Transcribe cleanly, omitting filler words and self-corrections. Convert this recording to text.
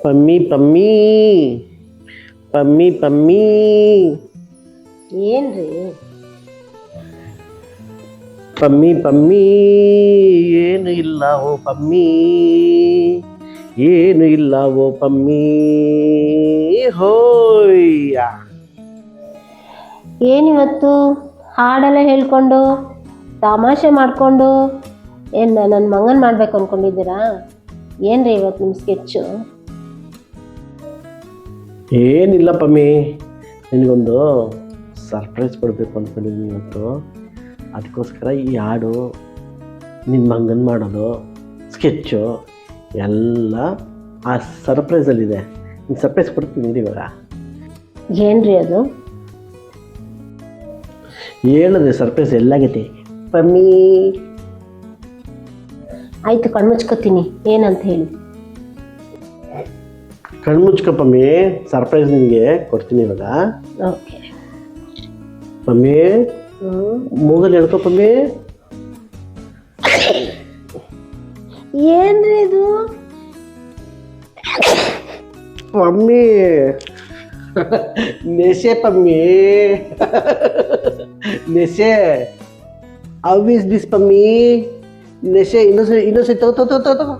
ಪಮ್ಮಿ ಪಮ್ಮಿ ಪಮ್ಮಿ ಪಮ್ಮಿ ಏನ್ರಿ ಪಮ್ಮಿ ಪಮ್ಮಿ ಏನು ಇಲ್ಲ ಓ ಪಮ್ಮಿ ಏನು ಇಲ್ಲ ಓ ಪಮ್ಮಿ ಹೋಯ್ಯ. ಏನಿವತ್ತು ಹಾಡೆಲ್ಲ ಹೇಳ್ಕೊಂಡು ತಮಾಷೆ ಮಾಡಿಕೊಂಡು ಏನು ನನ್ನ ಮಗನ ಮಾಡ್ಬೇಕು ಅಂದ್ಕೊಂಡಿದ್ದೀರಾ? ಏನ್ರಿ ಇವತ್ತು ನಿಮ್ಮ ಸ್ಕೆಚ್ಚು? ಏನಿಲ್ಲ ಪಮ್ಮಿ, ನಿನಗೊಂದು ಸರ್ಪ್ರೈಸ್ ಕೊಡಬೇಕು ಅಂದ್ಕೊಂಡಿದ್ದೀನಿ ಇವತ್ತು. ಅದಕ್ಕೋಸ್ಕರ ಈ ಹಾಡು, ನಿನ್ನ ಮಂಗನ್ ಮಾಡೋದು, ಸ್ಕೆಚ್ಚು ಎಲ್ಲ ಆ ಸರ್ಪ್ರೈಸಲ್ಲಿದೆ. ನೀನು ಸರ್ಪ್ರೈಸ್ ಕೊಡ್ತೀನಿ ಇವಾಗ. ಏನ್ರಿ ಅದು? ಹೇಳಿದೆ ಸರ್ಪ್ರೈಸ್ ಎಲ್ಲಾಗೈತಿ ಪಮ್ಮಿ. ಆಯಿತು, ಕಣ್ಮುಚ್ಕೋತೀನಿ, ಏನಂತ ಹೇಳಿ. ಕಣ್ಮುಚ್ಕೊ ಪಮ್ಮಿ, ಸರ್ಪ್ರೈಸ್ ನಿನಗೆ ಕೊಡ್ತೀನಿ ಇವಾಗ. ಓಕೆ ಪಮ್ಮಿ, ಮೂಗಲ್ಲಿ ಹೇಳ್ಕೊ ಪಮ್ಮಿ. ಏನ್ರಿ ಇದು? ಪಮ್ಮಿ ನೆಸೆ ಪಮ್ಮಿ, ನೆಸೆ. How is this Pammi? ನೆಸೆ ಇನ್ನೊಂದ್ಸರಿ ತಗೋ.